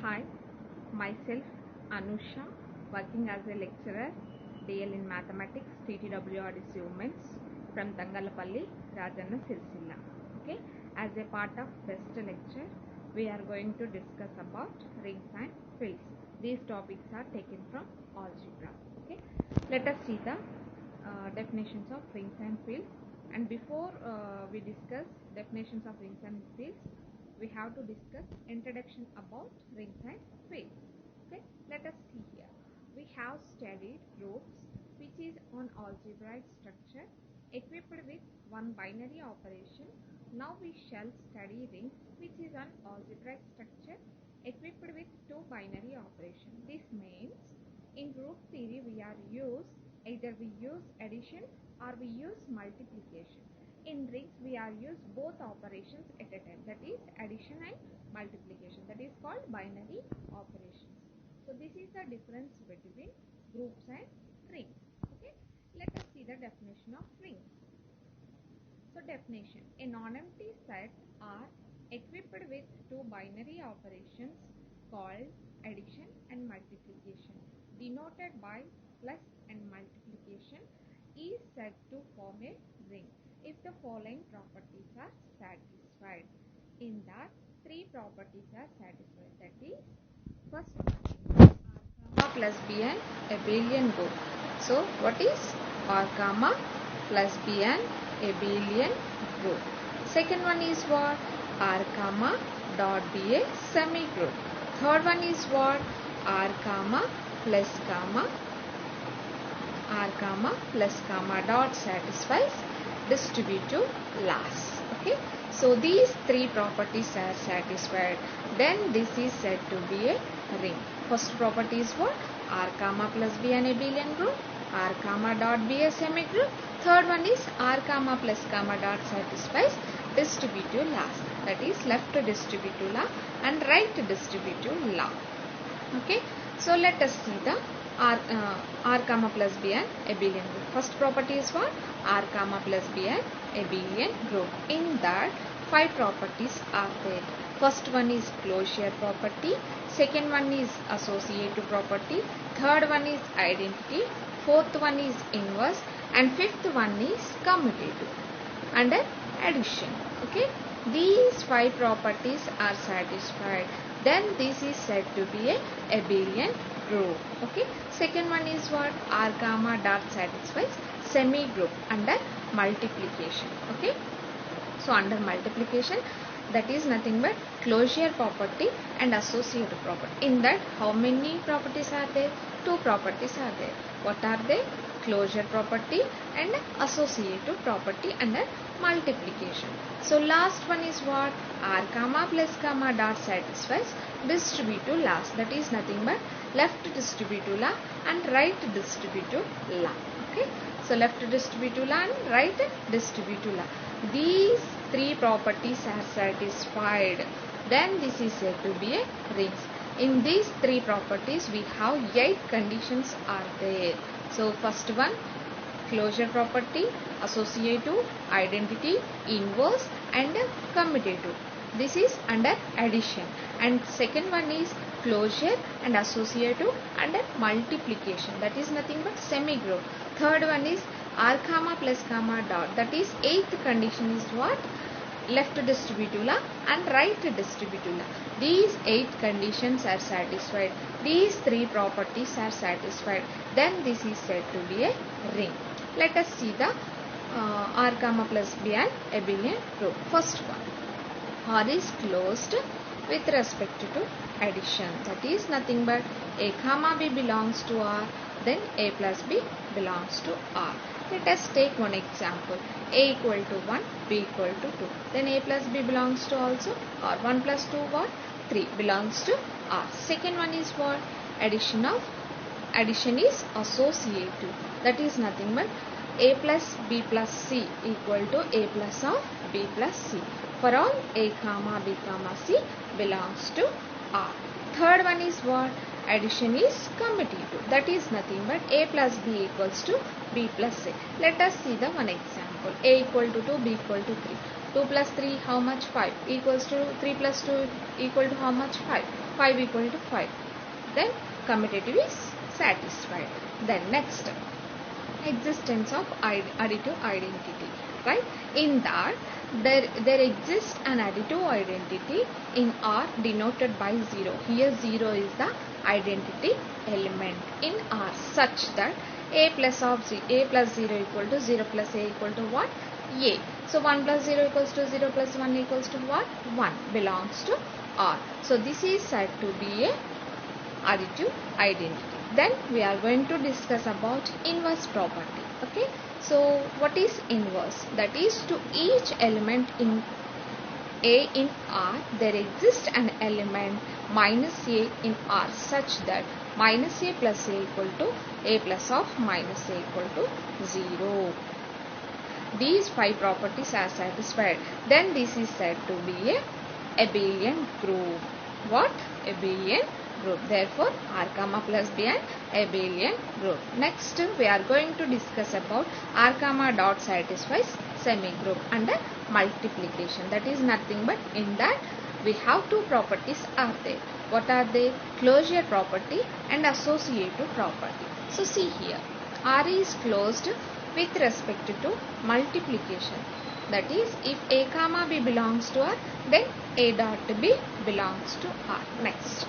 Hi, myself Anusha, working as a lecturer, DL in Mathematics, TTWRDC Women's from Tangalapalli, Rajanna Silsilla. Okay, as a part of best lecture, we are going to discuss about rings and fields. These topics are taken from algebra. Okay, let us see the definitions of rings and fields. And before we discuss definitions of rings and fields, we have to discuss introduction about rings and fields. Okay, let us see here. We have studied groups which is on algebraic structure equipped with one binary operation. Now we shall study rings which is on algebraic structure equipped with two binary operations. This means in group theory either we use addition or we use multiplication. In rings we are use both operations at a time, that is addition and multiplication, that is called binary operations. So this is the difference between groups and rings. Okay, let us see the definition of rings. So definition: a non-empty set are equipped with two binary operations called addition and multiplication, denoted by plus and multiplication, is said to form a ring if the following properties are satisfied. In that, three properties are satisfied, that is, first one, R plus B and abelian group. So what is R comma plus B and abelian group? Second one is what? R comma dot be a semi group. Third one is what? R comma plus comma dot satisfies distributive laws. Okay, so these three properties are satisfied, then this is said to be a ring. First property is what? R comma plus B an abelian group, R comma dot be a semi group. Third one is R comma plus comma dot satisfies distributive laws, that is left distributive law and right distributive law. Okay, so let us see the R comma plus B and abelian group. First property is what? R comma plus B and abelian group. In that, five properties are there. First one is closure property, second one is associative property, third one is identity, fourth one is inverse, and fifth one is commutative under addition. Okay, these five properties are satisfied, then this is said to be a abelian group. Okay, second one is what? R comma dot satisfies semi group under multiplication. Okay, so under multiplication, that is nothing but closure property and associative property. In that, how many properties are there? Two properties are there. What are they? Closure property and associative property under multiplication. So last one is what? R comma plus comma dot satisfies distributive laws, that is nothing but left distributive law and right distributive law. Okay, so left distributive law and right distributive law, these three properties are satisfied, then this is said to be a rings. In these three properties we have 8 conditions are there. So first one, closure property, associative, identity, inverse and commutative. This is under addition. And second one is closure and associative under multiplication, that is nothing but semi group. Third one is R comma plus comma dot, that is 8th condition is what? Left distributive law and right distributive law. These 8 conditions are satisfied, these three properties are satisfied, then this is said to be a ring. Let us see the R comma plus B and abelian group. First one, R is closed with respect to addition, that is nothing but A comma B belongs to R, then A plus B belongs to R. Let us take one example. A equal to 1, B equal to 2. Then A plus B belongs to also R. 1 plus 2 what? 3 belongs to R. Second one is what? Addition is associative, that is nothing but A plus B plus C equal to A plus of B plus C. For all A comma B comma C belongs to R. Third one is what? Addition is commutative, that is nothing but A plus B equals to B plus C. Let us see the one example. A equal to 2, B equal to 3. 2 plus 3 how much? 5 equals to 3 plus 2 equal to how much? 5. 5 equal to 5. Then commutative is satisfied. Then next, existence of additive identity, right? In that there exists an additive identity in R denoted by 0. Here 0 is the identity element in R such that a plus 0 equal to 0 plus a equal to what? A. So 1 plus 0 equals to 0 plus 1 equals to what? 1 belongs to R. So this is said to be a additive identity. Then we are going to discuss about inverse property. Okay. So what is inverse? That is, to each element in A in R there exists an element minus A in R such that minus A plus A equal to A plus of minus A equal to 0. These 5 properties are satisfied. Then this is said to be a abelian group. What? Abelian group. Therefore, R comma plus B an abelian group. Next, we are going to discuss about R comma dot satisfies semi-group under multiplication. That is nothing but in that we have 2 properties are there. What are they? Closure property and associative property. So see here, R is closed with respect to multiplication. That is, if A comma B belongs to R, then A dot B belongs to R. Next,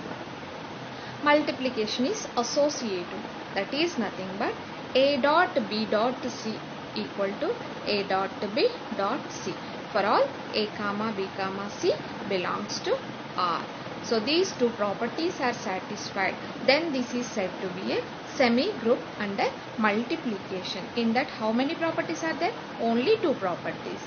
multiplication is associative. That is nothing but A dot B dot C equal to A dot B dot C. For all A comma B comma C belongs to R. So these 2 properties are satisfied. Then this is said to be a semi-group under multiplication. In that, how many properties are there? Only 2 properties.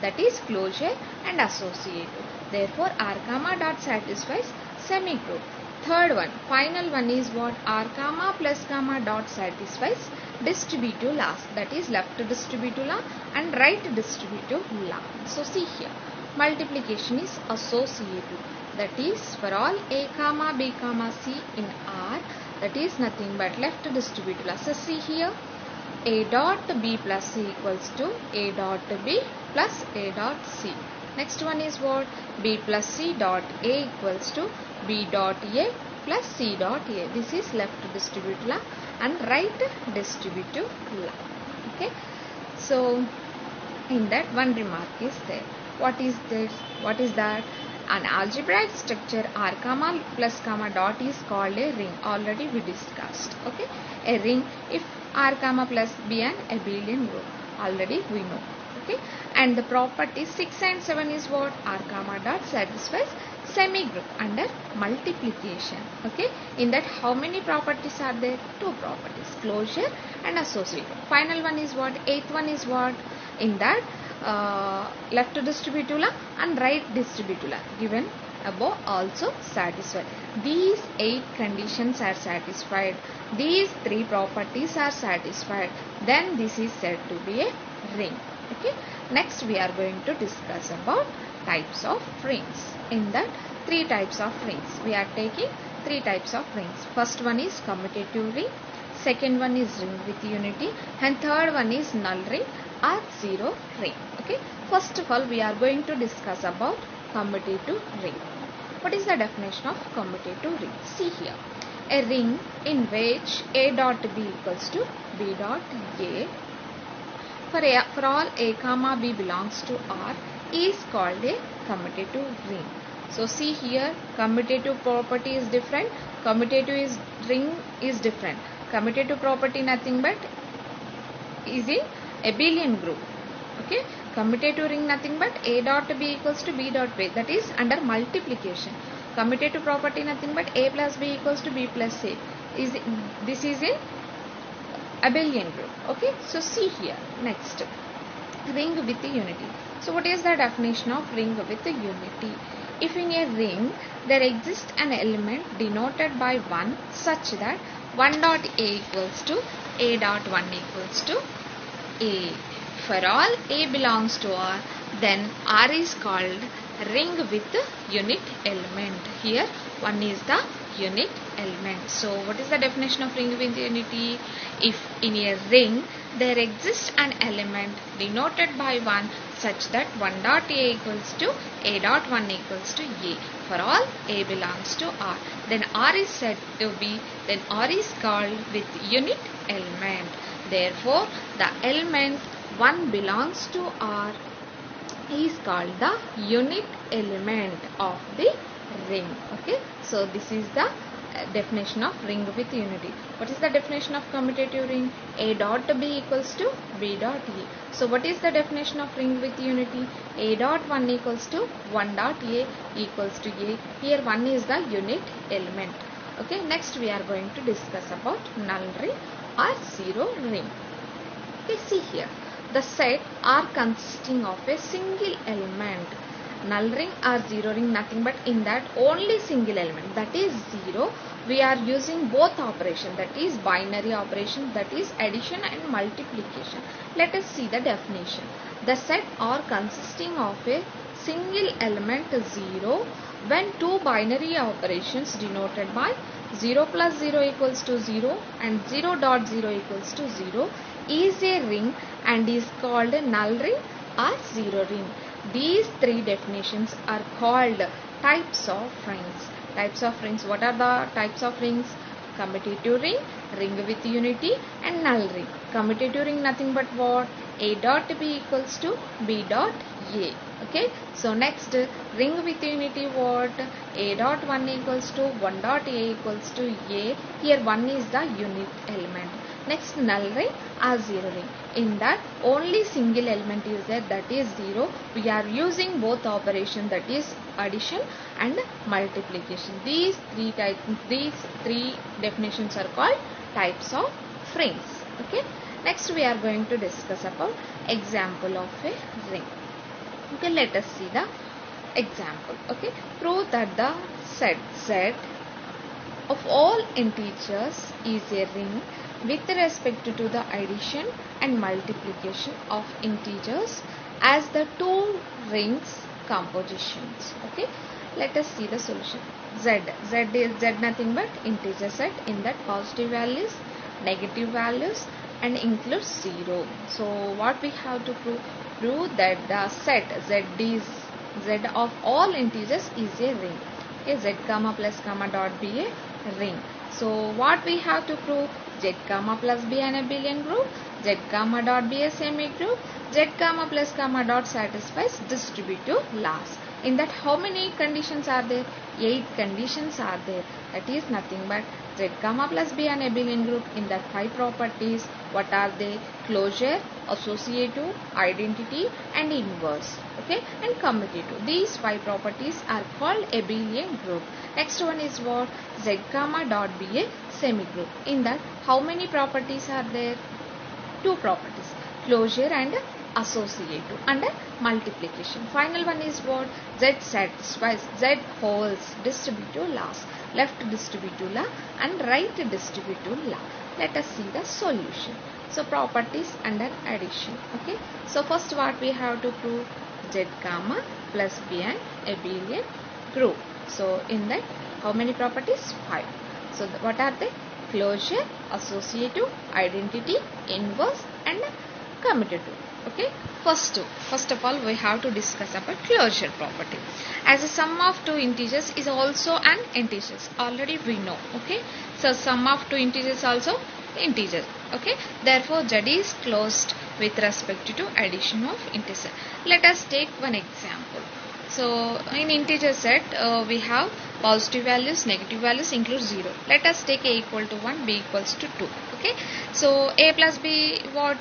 That is closure and associative. Therefore, R comma dot satisfies semi-group. Third one, final one is what? R comma plus comma dot satisfies distributive laws. That is left distributive law and right distributive law. So see here, multiplication is associative. That is, for all A comma B comma C in R, that is nothing but left distributive law. So see here, A dot B plus C equals to A dot B plus A dot C. Next one is what? B plus C dot A equals to B dot A plus C dot A. This is left distributive law and right distributive law. Okay. So in that, one remark is there. What is this? What is that? An algebraic structure R comma plus comma dot is called a ring. Already we discussed. Okay. A ring if R comma plus be an abelian group. Already we know. Okay. And the property 6 and 7 is what? R comma dot satisfies semi-group under multiplication. Okay. In that, how many properties are there? 2 properties, closure and associative. Final one is what? 8th one is what? In that, left distributive law and right distributive law given above also satisfied. These 8 conditions are satisfied. These 3 properties are satisfied. Then this is said to be a ring. Okay. Next, we are going to discuss about types of rings. In that, 3 types of rings. We are taking 3 types of rings. First one is commutative ring. Second one is ring with unity. And third one is null ring or 0 ring. Okay. First of all, we are going to discuss about commutative ring. What is the definition of commutative ring? See here. A ring in which A dot B equals to B dot A. For all A comma B belongs to R is called a commutative ring. So see here, commutative property is different. Commutative ring is different. Commutative property nothing but is in abelian group. Okay. Commutative ring nothing but A dot B equals to B dot B. That is under multiplication. Commutative property nothing but A plus B equals to B plus A. This is in abelian group. Okay. So see here. Next, ring with unity. So what is the definition of ring with unity? If in a ring there exists an element denoted by 1 such that 1 dot A equals to A dot 1 equals to A. For all A belongs to R, then R is called ring with unit element. Here 1 is the unit element. So what is the definition of ring with unity? If in a ring there exists an element denoted by 1 such that 1 dot a equals to a dot 1 equals to a, for all a belongs to R, then R is said to be, then R is called with unit element. Therefore the element 1 belongs to R is called the unit element of the ring. Okay, so this is the definition of ring with unity. What is the definition of commutative ring? A dot B equals to B dot A. So what is the definition of ring with unity? A dot 1 equals to 1 dot A equals to A. Here 1 is the unit element. Okay, next we are going to discuss about null ring or zero ring. Okay, see here. The set are consisting of a single element. Null ring or zero ring, nothing but in that only single element, that is 0. We are using both operation, that is binary operation, that is addition and multiplication. Let us see the definition. The set are consisting of a single element 0 when two binary operations denoted by 0 plus 0 equals to 0 and 0 dot 0 equals to 0 is a ring and is called a null ring or zero ring. These three definitions are called types of rings. Types of rings. What are the types of rings? Commutative ring, ring with unity and null ring. Commutative ring nothing but what? A dot B equals to B dot A. Okay. So next ring with unity what? A dot 1 equals to 1 dot A equals to A. Here 1 is the unit element. Next null ring or zero ring. In that only single element is there, that is 0. We are using both operation, that is addition and multiplication. These three definitions are called types of rings. Okay. Next we are going to discuss about example of a ring. Okay, let us see the example. Okay, prove that the set Z of all integers is a ring with respect to the addition and multiplication of integers as the two rings compositions. Okay, let us see the solution. Z is nothing but integer set in that positive values, negative values and includes 0. So what we have to prove? Prove that the set Z of all integers is a ring. Okay, Z comma plus comma dot be a ring. So what we have to prove? Z comma plus be an abelian group, Z comma dot be a semi group, Z comma plus comma dot satisfies distributive laws. In that how many conditions are there? 8 conditions are there. That is nothing but Z comma plus be an abelian group. In that 5 properties, what are they? Closure, associative, identity and inverse. Okay, and commutative. These 5 properties are called abelian group. Next one is what? Z comma dot be a semi group. In that how many properties are there? 2 properties, closure and associative and multiplication. Final one is what? Z satisfies, Z holds distributive laws, left distributive law and right distributive law. Let us see the solution. So properties under addition. Okay, so first what we have to prove? Z comma plus be an abelian group. So in that how many properties? 5. So what are they? Closure, associative, identity, inverse and commutative. Okay, first of all we have to discuss about closure property. As a sum of two integers is also an integer, already we know. Okay, so sum of two integers also integer. Okay, therefore Z is closed with respect to addition of integer. Let us take one example. So in integer set we have positive values, negative values include 0. Let us take a equal to 1, b equals to 2. Okay, so a plus b what?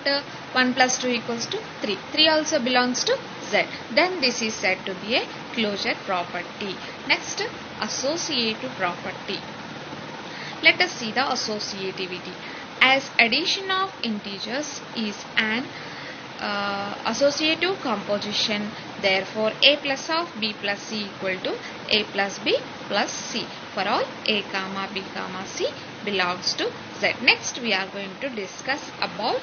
1 plus 2 equals to 3. 3 also belongs to Z. Then this is said to be a closure property. Next, associative property. Let us see the associativity. As addition of integers is an associative composition, therefore a plus of b plus c equal to a plus b plus c for all a comma b comma c belongs to Z. Next we are going to discuss about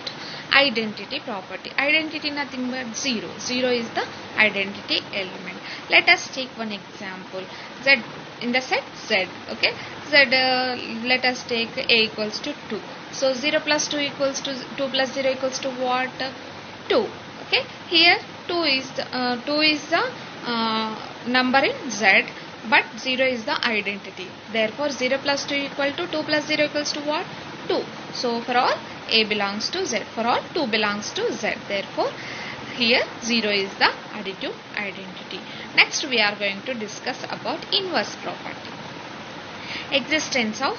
identity property. Identity nothing but 0. 0 is the identity element. Let us take one example. Z in the set Z. Okay, Z, let us take A equals to 2. So 0 plus 2 equals to 2 plus 0 equals to what? 2. Okay, here 2 is the number in Z, but 0 is the identity. Therefore 0 plus 2 equal to 2 plus 0 equals to what? 2. So for all A belongs to Z, for all 2 belongs to Z. Therefore here 0 is the additive identity. Next we are going to discuss about inverse property. Existence of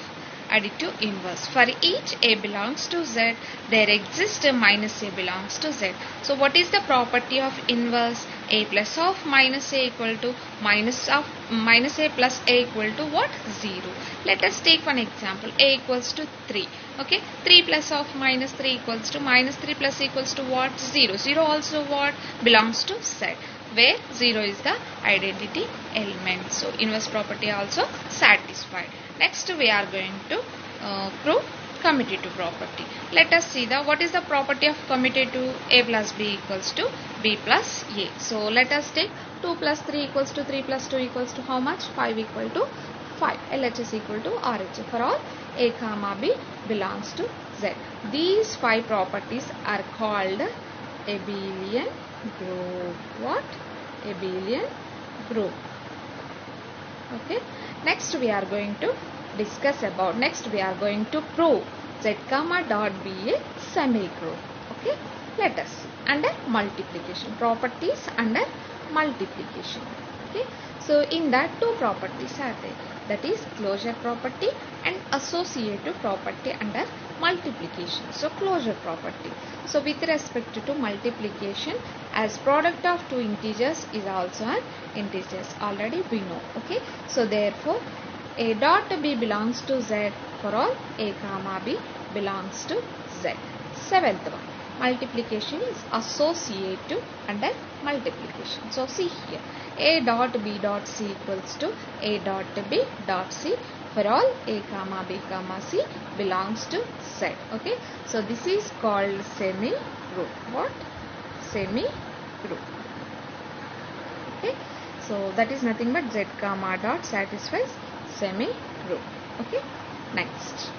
additive inverse. For each A belongs to Z, there exists a minus A belongs to Z. So what is the property of inverse? A plus of minus A equal to minus A plus A equal to what? 0. Let us take one example. A equals to 3. Okay, 3 plus of minus 3 equals to minus 3 plus equals to what? 0. 0 also what? Belongs to Z, where 0 is the identity element. So inverse property also satisfied. Next we are going to prove commutative property. Let us see what is the property of commutative. A plus B equals to B plus A. So let us take 2 plus 3 equals to 3 plus 2 equals to how much? 5 equal to 5. LHS equal to RH. For all A comma B belongs to Z. These 5 properties are called abelian group. What? Abelian group. Okay. Next we are going to discuss about, next we are going to prove Z comma dot be a semi-group. Okay. Let us see. Under multiplication, properties under multiplication. Okay. So in that 2 properties are there, that is closure property and associative property under multiplication. So closure property. So with respect to multiplication, as product of 2 integers is also an integers, already we know. Okay. So therefore A dot B belongs to Z for all A comma B belongs to Z. 7th one, multiplication is associative under multiplication. So see here, A dot B dot C equals to A dot B dot C for all A comma B comma C belongs to Z. Okay. So this is called semi-group. What? Semi-group. Okay. So that is nothing but Z comma dot satisfies semi-group. Okay. Next,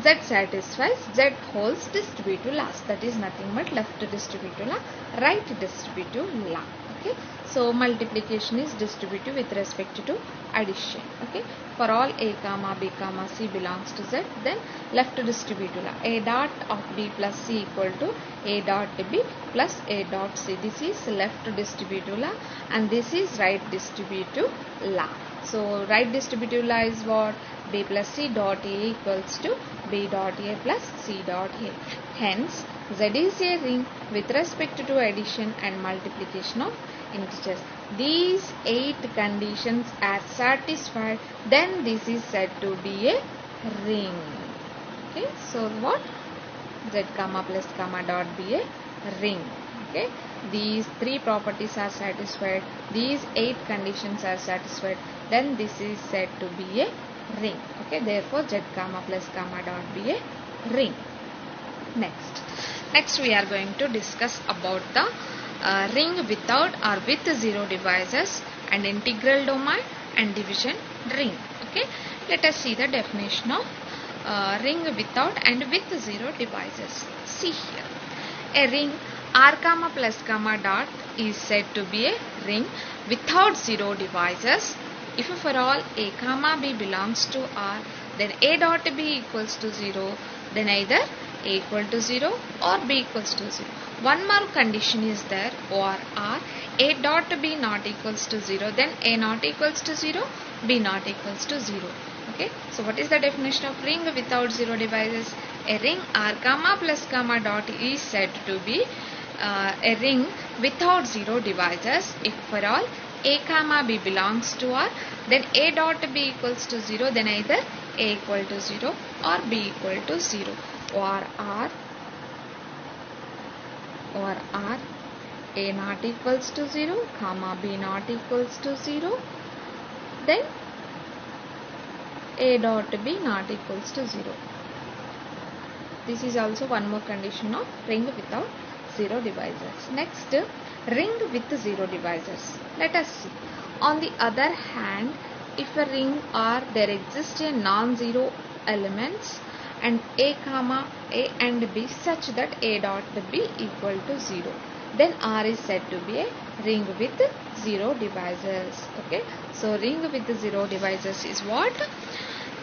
Z satisfies Z holds distributive laws. That is nothing but left distributive law, right distributive law. Okay. So multiplication is distributive with respect to addition. Okay. For all A comma B comma C belongs to Z, then left distributive law, A dot of B plus C equal to A dot B plus A dot C. This is left distributive law and this is right distributive law. So right distributive law is what? B plus C dot A equals to B dot A plus C dot A. Hence Z is a ring with respect to addition and multiplication of integers. These 8 conditions are satisfied, then this is said to be a ring. Okay. So what? Z comma plus comma dot be a ring. Okay. These 3 properties are satisfied, these 8 conditions are satisfied, then this is said to be a ring. Okay. Therefore Z comma plus comma dot be a ring. Next we are going to discuss about the ring without or with 0 divisors and integral domain and division ring. Okay. Let us see the definition of ring without and with 0 divisors. See here, a ring R comma plus comma dot is said to be a ring without 0 divisors if for all A comma B belongs to R, then A dot B equals to 0, then either A equal to 0 or B equals to 0. One more condition is there, or R, A dot B not equals to 0, then A not equals to 0, B not equals to 0. Okay. So what is the definition of ring without 0 divisors? A ring R comma plus comma dot is said to be a ring without 0 divisors if for all A comma B belongs to R, then A dot B equals to 0, then either A equal to 0 or B equal to 0, or R A not equals to 0, comma B not equals to 0, then A dot B not equals to 0. This is also one more condition of ring without 0 divisors. Next, ring with 0 divisors. Let us see. On the other hand, if a ring or there exists a non-zero elements and a comma a and b such that a dot b equal to 0, then R is said to be a ring with 0 divisors. Okay, so ring with 0 divisors is what?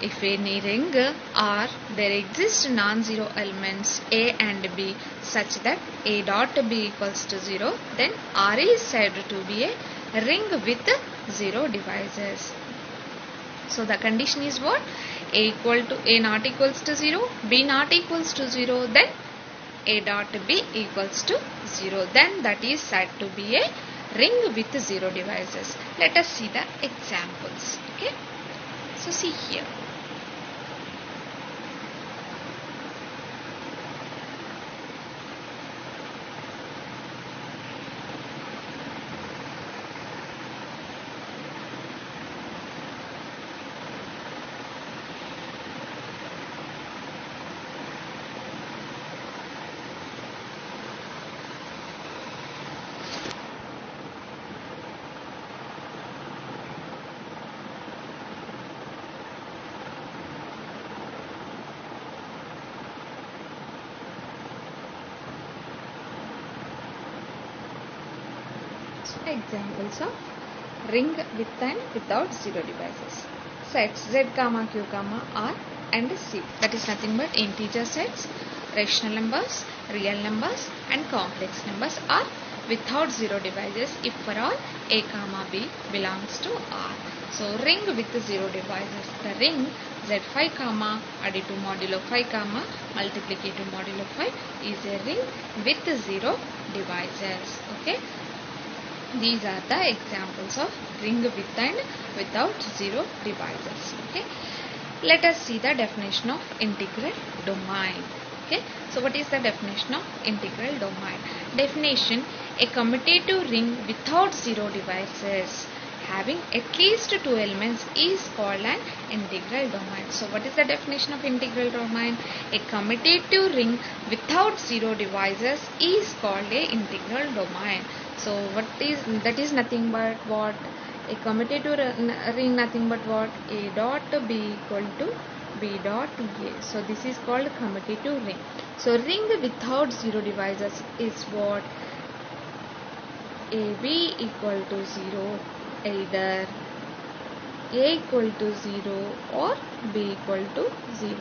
If any ring R there exist non-zero elements a and b such that a dot b equals to 0, then R is said to be a ring with 0 divisors. So the condition is what? A not equals to 0, b not equals to 0, then a dot b equals to 0. Then that is said to be a ring with 0 divisors. Let us see the examples. Okay. So see here. Examples of ring with and without 0 divisors. Sets z comma q comma r and c, that is nothing but integer sets, rational numbers, real numbers and complex numbers are without 0 divisors if for all a comma b belongs to R. So ring with 0 divisors. The ring z5 comma additive modulo 5 comma multiplicative modulo 5 is a ring with 0 divisors. Okay. These are the examples of ring with and without 0 divisors. Okay. Let us see the definition of integral domain. Okay. So what is the definition of integral domain? Definition: a commutative ring without 0 divisors having at least 2 elements is called an integral domain. So what is the definition of integral domain? A commutative ring without 0 divisors is called a integral domain. So what is that? Is nothing but what? A commutative ring nothing but what? A dot b equal to b dot a. So this is called commutative ring. So ring without 0 divisors is what? A b equal to 0, either a equal to 0 or b equal to 0.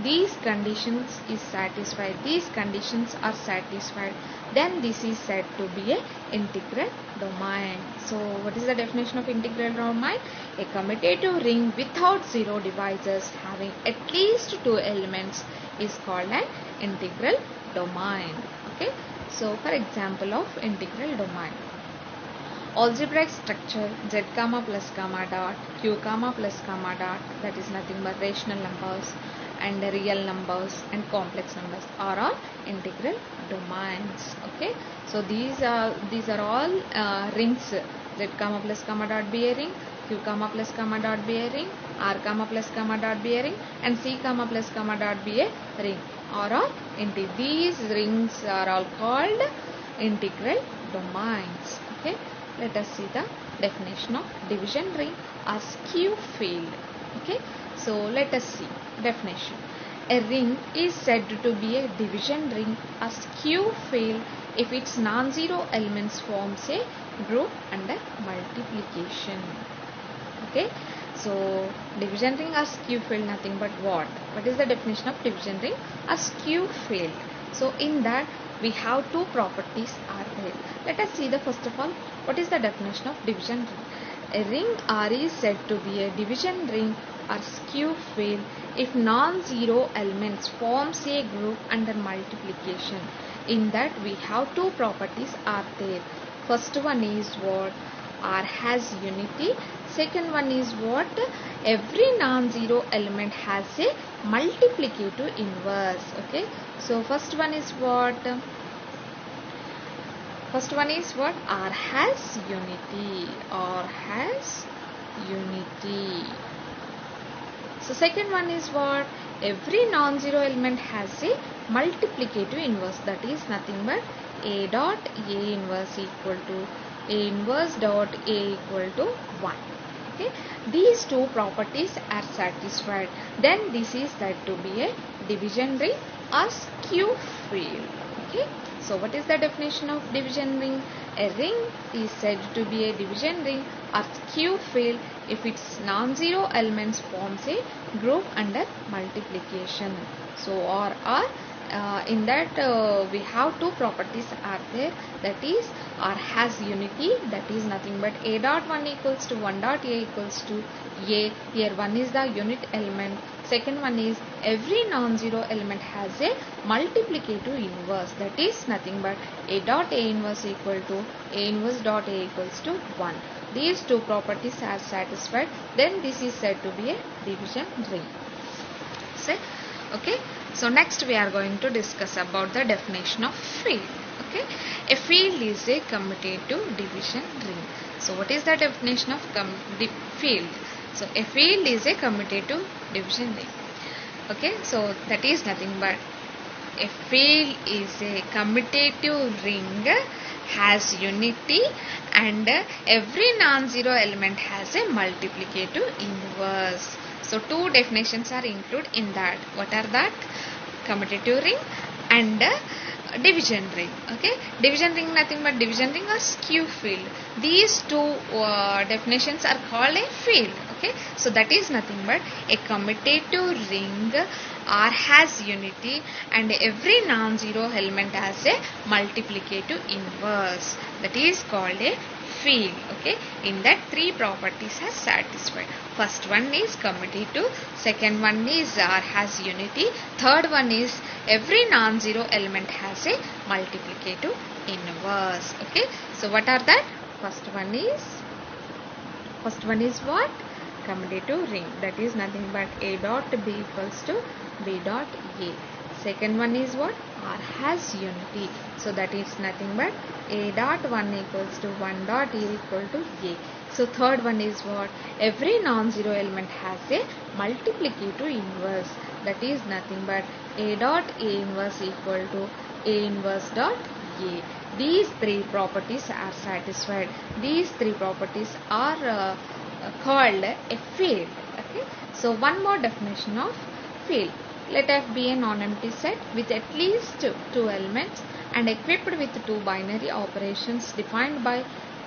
These conditions is satisfied. These conditions are satisfied. Then this is said to be a integral domain. So what is the definition of integral domain? A commutative ring without 0 divisors having at least 2 elements is called an integral domain. Okay. So for example of integral domain: algebraic structure z comma plus comma dot q comma plus comma dot, that is nothing but rational numbers and real numbers and complex numbers are all integral domains. Okay. So these are all rings. Z comma plus comma dot be a ring, q comma plus comma dot be a ring, r comma plus comma dot be a ring and c comma plus comma dot be a ring are all these rings are all called integral domains. Okay. Let us see the definition of division ring or skew field. Okay. So let us see definition. A ring is said to be a division ring or skew field if its non-zero elements forms a group under multiplication. Okay. So division ring or skew field nothing but what? What is the definition of division ring or skew field? So in that we have two properties are there. Let us see the first of all, what is the definition of division ring? A ring R is said to be a division ring or skew field if non-zero elements forms a group under multiplication. In that we have two properties are there. First one is what? R has unity. Second one is what? Every non-zero element has a multiplicative inverse. Okay. So first one is what? First one is what? R has unity. R has unity. So second one is what? Every non-zero element has a multiplicative inverse, that is nothing but a dot a inverse equal to A inverse dot A equal to 1. Okay, these two properties are satisfied, then this is said to be a division ring or skew field. Okay, so what is the definition of division ring? A ring is said to be a division ring or skew field if its non-zero elements forms a group under multiplication. So in that we have two properties are there, that is R has unity, that is nothing but A dot 1 equals to 1 dot A equals to A. Here 1 is the unit element, second one is every non-zero element has a multiplicative inverse, that is nothing but A dot A inverse equal to A inverse dot A equals to 1. These two properties are satisfied, then this is said to be a division ring. Okay, so next we are going to discuss about the definition of field. Okay, a field is a commutative division ring. So what is the definition of field? So a field is a commutative division ring. Okay, so that is nothing but a field is a commutative ring, has unity, and every non-zero element has a multiplicative inverse. So two definitions are included in that. What are that? Commutative ring and division ring. Okay, division ring nothing but division ring or skew field. These two definitions are called a field. Okay, so that is nothing but a commutative ring R has unity and every non-zero element has a multiplicative inverse, that is called a field. Okay, in that three properties are satisfied. First one is commutative, second one is R has unity, third one is every non-zero element has a multiplicative inverse. Okay, so what are that? First one is what? Commutative ring, that is nothing but A dot B equals to B dot A. Second one is what? R has unity, so that is nothing but A dot 1 equals to 1 dot A equal to A. So third one is what? Every non-zero element has a multiplicative inverse, that is nothing but A dot A inverse equal to A inverse dot A. These three properties are satisfied. These three properties are called a field. Okay, so one more definition of field. Let F be a non-empty set with at least two elements and equipped with two binary operations defined by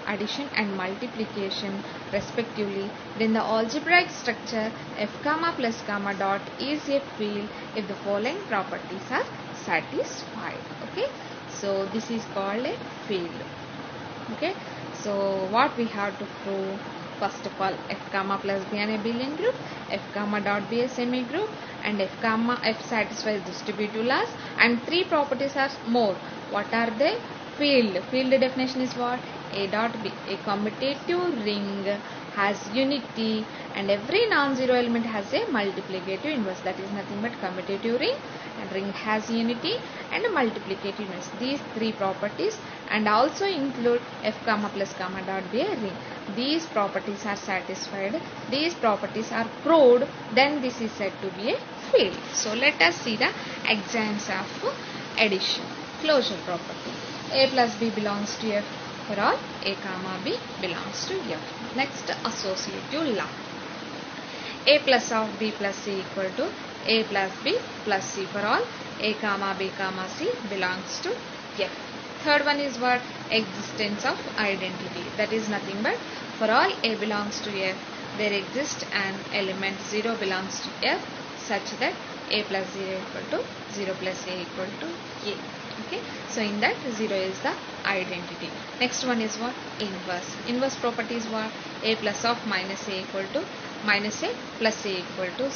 addition and multiplication respectively. Then the algebraic structure F comma plus comma dot is a field if the following properties are satisfied. Okay, so this is called a field. Okay, so what we have to prove? First of all, F comma plus be an abelian group, F comma dot be a semi group, and F comma F satisfies distributive laws, and three properties are more. What are they? Field. Field definition is what? A dot B. A commutative ring has unity and every non-zero element has a multiplicative inverse, that is nothing but commutative ring, and ring has unity and a multiplicative inverse. These three properties and also include F comma plus comma dot be a ring. These properties are satisfied, these properties are proved, then this is said to be a field. So let us see the examples of addition. Closure property. A plus B belongs to F for all A comma B belongs to F. Next, associative law. A plus of B plus C equal to A plus B plus C for all A comma B comma C belongs to F. Third one is what? Existence of identity. That is nothing but for all A belongs to F, there exists an element 0 belongs to F such that A plus 0 equal to 0 plus A equal to A. Okay, so in that 0 is the identity. Next one is what? Inverse. Inverse property is what? A plus of minus A equal to minus A plus A equal to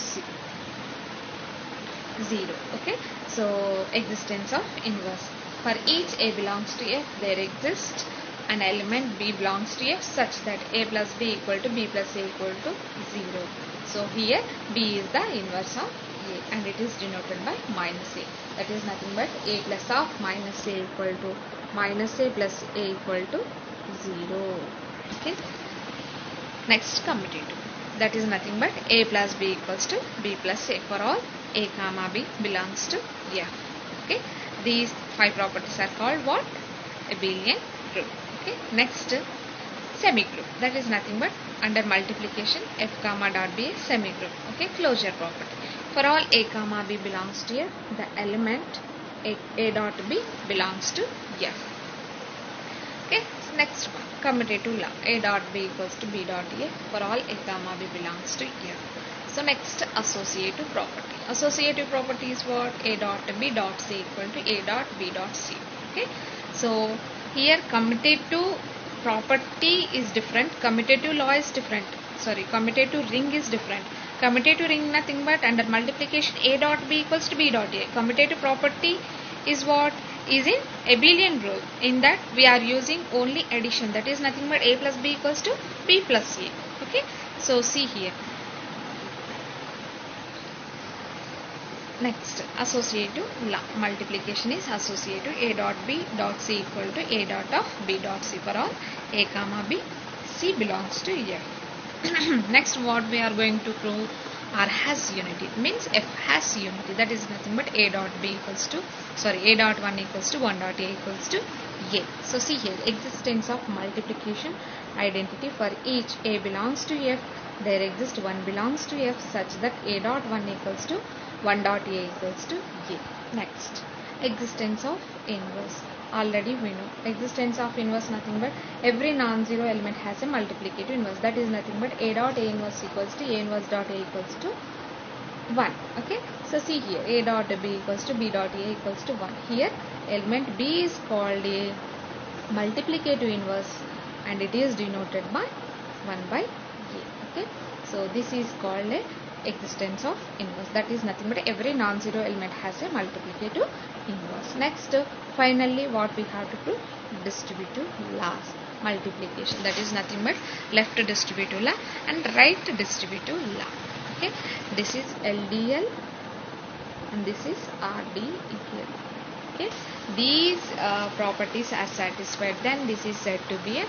0. Okay, so existence of inverse. For each A belongs to F, there exists an element B belongs to F such that A plus B equal to B plus A equal to 0. So here B is the inverse of A and it is denoted by minus A. That is nothing but A plus of minus A equal to minus A plus A equal to 0. Okay. Next, commutative. That is nothing but A plus B equals to B plus A for all A comma B belongs to F. Okay. These 5 properties are called what? Abelian group. Okay, next semigroup, that is nothing but under multiplication f comma dot b is semigroup. Okay, closure property. For all a comma b belongs to f, the element a dot b belongs to f. Okay, next one, commutative law, a dot b equals to b dot a for all a comma b belongs to f. So next, associative property. Associative property is what? A dot b dot c equal to a dot b dot c. Okay, so here commutative property is different, commutative law is different, sorry, commutative ring is different. Commutative ring nothing but under multiplication a dot b equals to b dot a. Commutative property is what? Is in abelian rule. In that we are using only addition, that is nothing but a plus b equals to b plus a. Okay, so see here. Next, associative law. Multiplication is associative. A dot b dot c equal to a dot of b dot c for all a comma b, c belongs to f. Next, what we are going to prove? R has unity, means f has unity, that is nothing but a dot b equals to, sorry, a dot 1 equals to 1 dot a equals to a. So see here, existence of multiplication identity. For each a belongs to f, there exists 1 belongs to f such that a dot 1 equals to 1 dot a equals to a. Next, existence of inverse. Already we know existence of inverse nothing but every non-zero element has a multiplicative inverse, that is nothing but a dot a inverse equals to a inverse dot a equals to 1. Okay, so see here, a dot b equals to b dot a equals to 1. Here element b is called a multiplicative inverse and it is denoted by 1 by a. Okay, so this is called a existence of inverse, that is nothing but every non-zero element has a multiplicative inverse. Next, finally what we have to prove? Distributive laws. Multiplication, that is nothing but left distributive law and right distributive law. Okay, this is LDL and this is RDEL. Okay, these properties are satisfied, then this is said to be a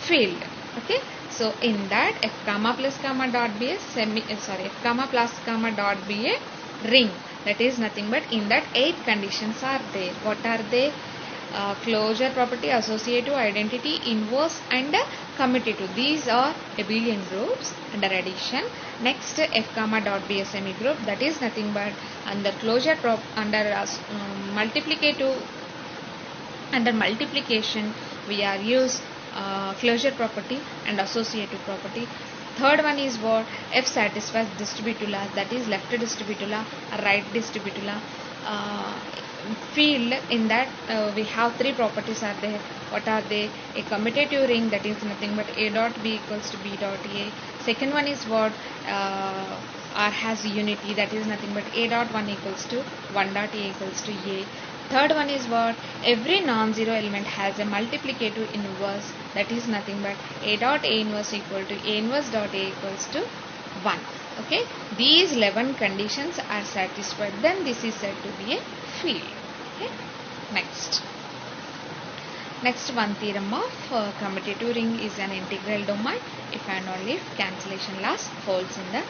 field. Okay, so in that f comma plus comma dot be a f comma plus comma dot be a ring, that is nothing but in that 8 conditions are there. What are they? Closure property, associative, identity, inverse and commutative. These are abelian groups under addition. Next, f comma dot be a semigroup, that is nothing but under closure under multiplicative, under multiplication we are use closure property and associative property. Third one is what? F satisfies distributive law, that is left distributive law, right distributive law. Field, in that we have 3 properties are there. What are they? A commutative ring, that is nothing but a dot b equals to b dot a. Second one is what? R has unity, that is nothing but a dot 1 equals to 1 dot a equals to a. Third one is what? Every non-zero element has a multiplicative inverse, that is nothing but a dot a inverse equal to a inverse dot a equals to 1. Okay, these 11 conditions are satisfied, then this is said to be a field. Okay, next one theorem of commutative ring is an integral domain if and only if cancellation laws holds in the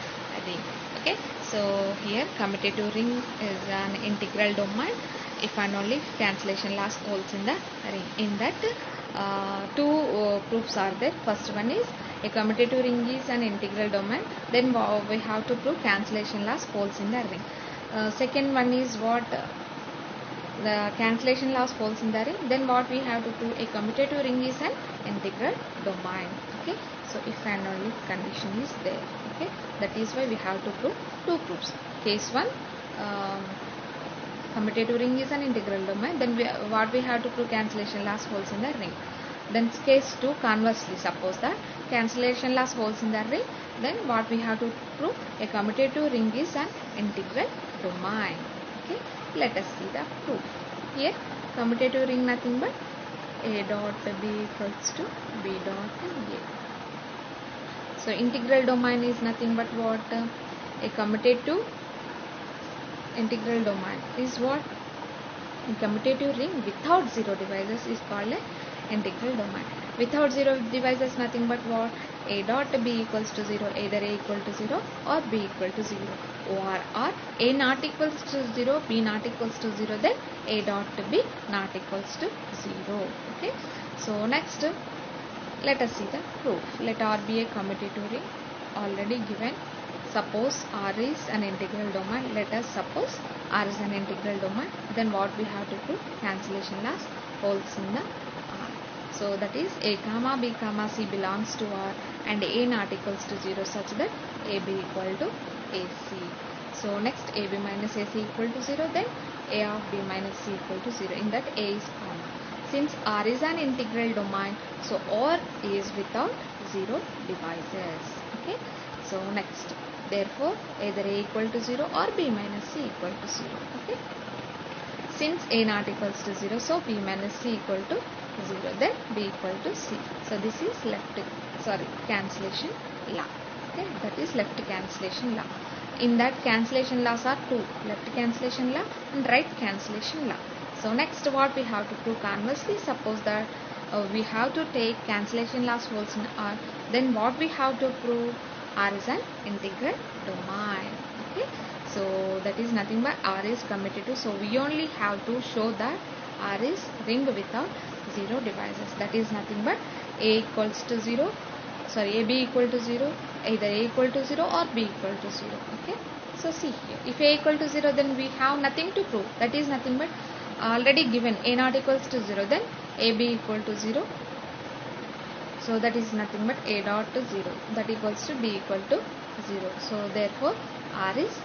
ring. Okay, so here commutative ring is an integral domain if and only if cancellation laws holds in the ring. In that 2 proofs are there. First one is a commutative ring is an integral domain, then we have to prove cancellation laws holds in the ring. Second one is what? The cancellation laws holds in the ring, then what we have to prove? A commutative ring is an integral domain. Okay, so if and only if condition is there. Okay, that is why we have to prove 2 proofs. Case 1, commutative ring is an integral domain, then what we have to prove? Cancellation laws holds in the ring. Then case 2, conversely, suppose that cancellation laws holds in the ring, then what we have to prove? A commutative ring is an integral domain. Okay, let us see the proof. Here commutative ring nothing but a dot b equals to b dot a. So integral domain is nothing but what? A commutative integral domain is what? A commutative ring without 0 divisors is called a integral domain. Without 0 divisors nothing but what? A dot B equals to 0, either A equal to 0 or B equal to 0, or A not equals to 0, B not equals to 0, then A dot B not equals to 0. Okay. So next, let us see the proof. Let R be a commutative ring, already given. Suppose R is an integral domain. Let us suppose R is an integral domain. Then what we have to prove? Cancellation laws holds in the R. So that is A comma B comma C belongs to R and A not equals to 0 such that AB equal to AC. So next, AB minus AC equal to 0, then A of B minus C equal to 0. In that A is common. Since R is an integral domain, so R is without 0 divisors. Okay. So next, therefore either A equal to 0 or B minus C equal to 0. Okay. Since A not equals to 0, so B minus C equal to 0, then B equal to C. So this is cancellation law. Okay, that is left cancellation law. In that, cancellation laws are two: left cancellation law and right cancellation law. So next, what we have to prove? Conversely, suppose that we have to take cancellation laws holds in R, then what we have to prove? R is an integral domain. Okay, so that is nothing but R is commutative. So we only have to show that R is ring without 0 divisors. That is nothing but A equals to 0, AB equal to 0, either A equal to 0 or B equal to 0. Okay, so see here, if A equal to 0, then we have nothing to prove. That is nothing but already given. A not equals to 0, then AB equal to 0. So that is nothing but A dot to 0, that equals to B equal to 0. So therefore R is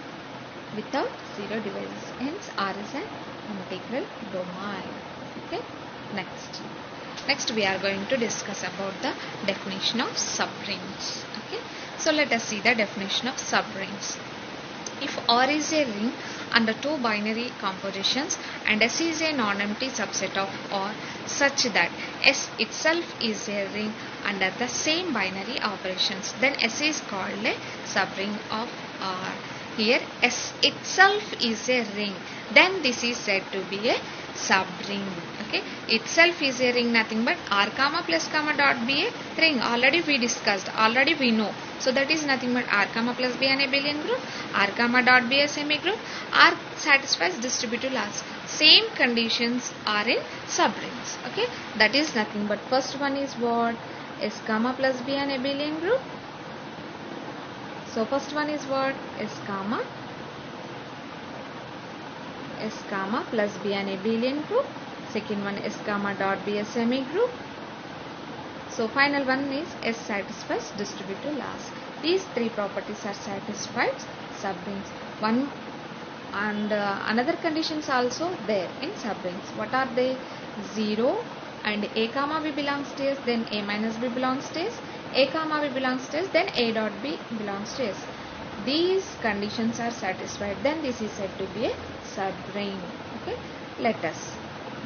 without 0 divisors. Hence R is an integral domain. Okay. Next we are going to discuss about the definition of subrings. Okay. So let us see the definition of subrings. If R is a ring under two binary compositions and S is a non-empty subset of R such that S itself is a ring under the same binary operations, then S is called a subring of R. Here S itself is a ring, then this is said to be a subring. Okay, itself is a ring, nothing but R comma plus comma dot be a ring. Already we discussed, already we know. So that is nothing but R comma plus be an abelian group, R comma dot be a semi group. R satisfies distributive laws. Same conditions are in subrings. Okay, that is nothing but first one is what? S comma plus be an abelian group. So first one is what? S comma plus be an abelian group. Second one S comma dot be a semi group. So final one is S satisfies distributive laws. These three properties are satisfied subrings. One and another conditions also there in subrings. What are they? 0 and A comma B belongs to S, then A minus B belongs to S. A comma B belongs to S, then A dot B belongs to S. These conditions are satisfied, then this is said to be a subring. Okay, let us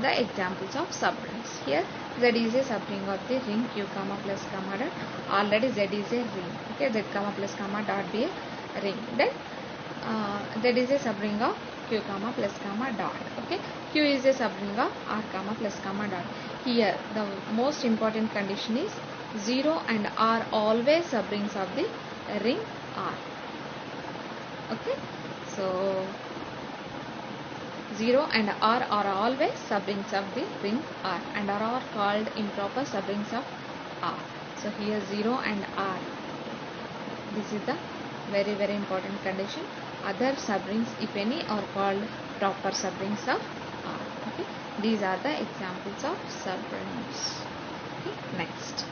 the examples of subrings. Here Z is a subring of the ring Q comma plus comma dot. Already Z is a ring. Okay, Z comma plus comma dot be a ring. Then Z is a subring of Q comma plus comma dot. Okay, Q is a subring of R comma plus comma dot. Here the most important condition is 0 and R always subrings of the ring R. Okay, so 0 and R are always subrings of the ring R and are called improper subrings of R. So here 0 and R, this is the very important condition. Other subrings, if any, are called proper subrings of R. Okay, these are the examples of subrings. Okay, next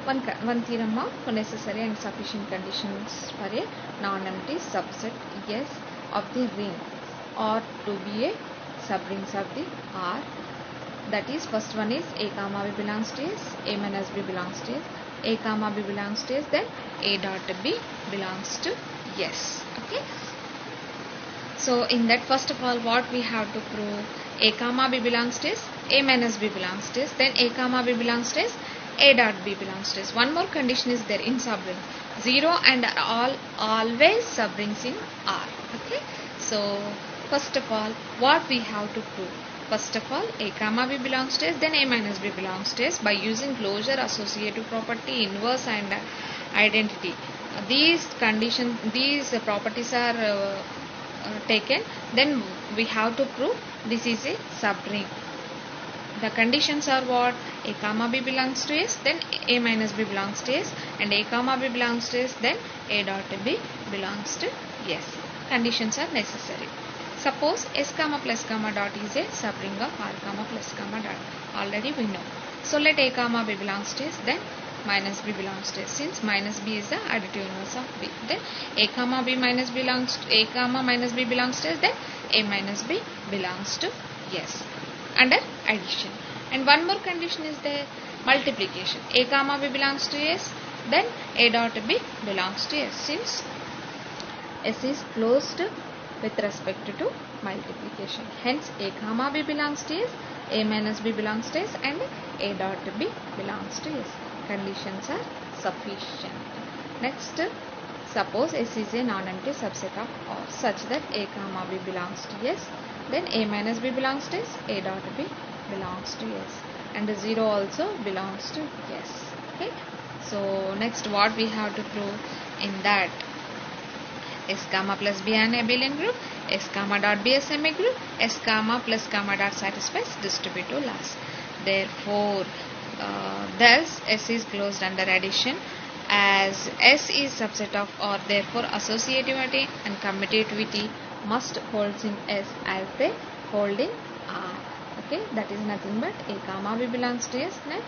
one theorem of necessary and sufficient conditions for a non-empty subset S of the ring or to be a subrings of the R. That is, first one is A comma B belongs to S, A minus B belongs to S, A comma B belongs to S, then A dot B belongs to S. Okay. So in that, first of all, what we have to prove? A comma B belongs to S, A minus B belongs to S, then A comma B belongs to S, A dot B belongs to S. One more condition is there in subring. 0 and all always subrings in R. Okay. So first of all, what we have to prove? First of all, A comma B belongs to S, then A minus B belongs to S by using closure, associative property, inverse and identity. These conditions, these properties are taken, then we have to prove this is a subring. The conditions are what? A comma B belongs to S, then A minus B belongs to S, and A comma B belongs to S, then A dot B belongs to S. Conditions are necessary. Suppose S comma plus comma dot is a subring of R comma plus comma dot. Already we know. So let A comma B belongs to S, then minus B belongs to S. Since minus B is the additive inverse of B, then A comma B minus belongs to A comma minus B belongs to S, then A minus B belongs to S under addition. And one more condition is there, multiplication. A comma B belongs to S, then A dot B belongs to S. Since S is closed with respect to multiplication, hence A comma B belongs to S, A minus B belongs to S, and A dot B belongs to S. Conditions are sufficient. Next, suppose S is a non-empty subset of R such that A comma B belongs to S, then A minus B belongs to S, A dot B belongs to S, and 0 also belongs to S. Okay. So next, what we have to prove in that, S comma plus B an abelian group, S comma dot B a semi group, S comma plus comma dot satisfies distributive laws. Therefore, thus S is closed under addition, as S is subset of R. Therefore, associativity and commutativity must hold in S as they hold in R. Okay, that is nothing but A comma B belongs to S, then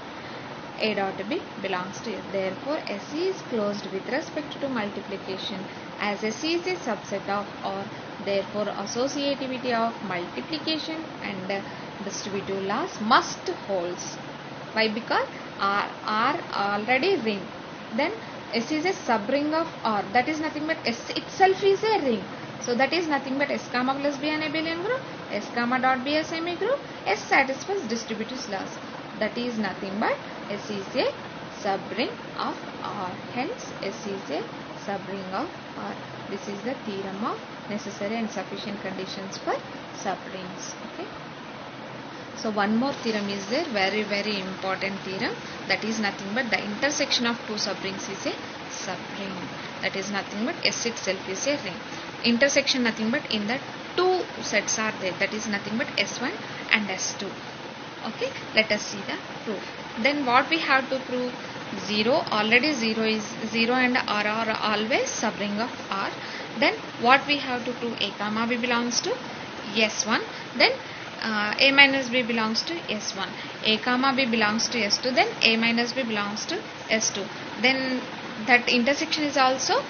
A dot B belongs to S. Therefore, S is closed with respect to multiplication, as S is a subset of R. Therefore, associativity of multiplication and distributive laws must hold. Why? Because R already ring. Then S is a subring of R. That is nothing but S itself is a ring. So that is nothing but S comma plus B an abelian group, S comma dot B a semi group, S satisfies distributive laws. That is nothing but S is a subring of R. Hence S is a subring of R. This is the theorem of necessary and sufficient conditions for subrings. Okay. So one more theorem is there, very important theorem. That is nothing but the intersection of two subrings is a subring. That is nothing but S itself is a ring. Intersection nothing but in the two sets are there. That is nothing but S1 and S2. Okay, let us see the proof. Then what we have to prove? 0. Already 0 is 0 and R are always subring of R. Then what we have to prove? A comma B belongs to S1. Then A minus B belongs to S1. A comma B belongs to S2. Then A minus B belongs to S2. Then that intersection is also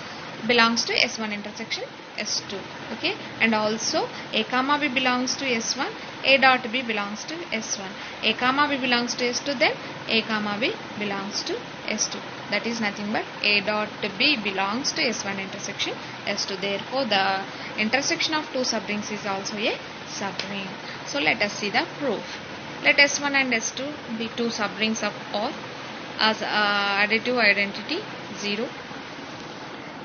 belongs to S1 intersection S2. Okay, and also A comma B belongs to S1, A dot B belongs to S1. A comma B belongs to S2, then A comma B belongs to S2. That is nothing but A dot B belongs to S1 intersection S2. Therefore, the intersection of two subrings is also a subring. So let us see the proof. Let S1 and S2 be two subrings of R. As additive identity 0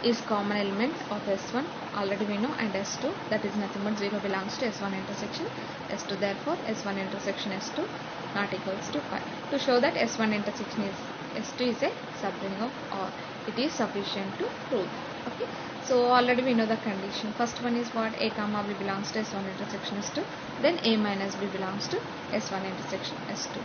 is common element of S1, already we know, and S2, that is nothing but 0 belongs to S1 intersection S2. Therefore, S1 intersection S2 not equals to 5. To show that S1 intersection is S2 is a subring of R, it is sufficient to prove. Okay, so already we know the condition. First one is what? A comma B belongs to S1 intersection S2, then A minus B belongs to S1 intersection S2.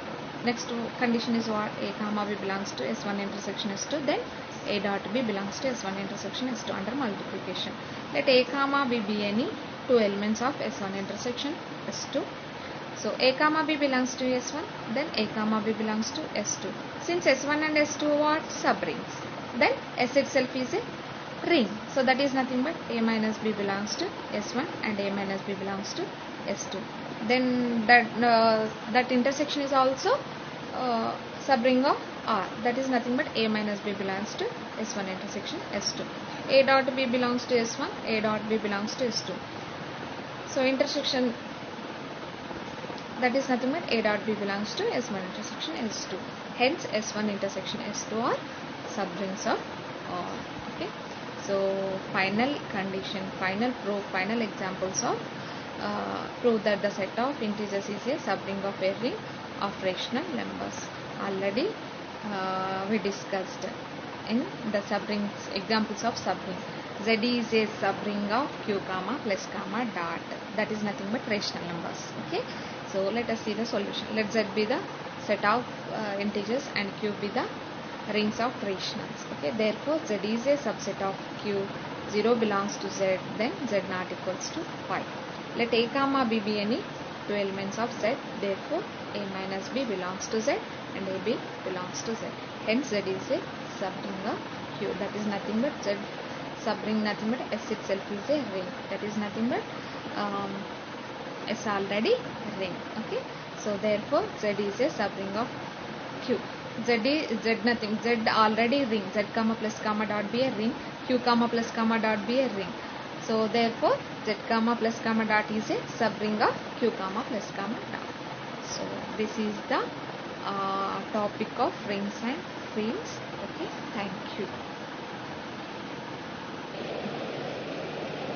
Next condition is what? A comma B belongs to S1 intersection S2, then A dot B belongs to S1 intersection S2 under multiplication. Let A comma B be any two elements of S1 intersection S2. So A comma B belongs to S1, then A comma B belongs to S2. Since S1 and S2 are what? Subrings, then S itself is a ring. So that is nothing but A minus B belongs to S1 and A minus B belongs to S2. Then that intersection is also subring of R. That is nothing but A minus B belongs to S1 intersection S2. A dot B belongs to S1, A dot B belongs to S2. So intersection, that is nothing but A dot B belongs to S1 intersection S2. Hence S1 intersection S2 are subrings of R. Okay. So final condition, final proof, final examples of prove that the set of integers is a subring of a ring of rational numbers. Already we discussed in the subrings, examples of subring. Z is a subring of q comma plus comma dot, that is nothing but rational numbers. Okay, so let us see the solution. Let Z be the set of integers and q be the rings of rationals. Okay, therefore Z is a subset of q, 0 belongs to Z, then Z not equals to 5. Let a comma b be any two elements of Z, therefore a minus b belongs to Z and ab belongs to Z. Hence Z is a subring of q, that is nothing but Z subring nothing but S itself is a ring, that is nothing but S already ring. Okay, so therefore Z is a subring of q. Z nothing, Z already ring, Z comma plus comma dot be a ring, q comma plus comma dot be a ring. So therefore Z comma plus comma dot is a subring of q comma plus comma dot. So this is the topic of rings and fields. Okay, thank you.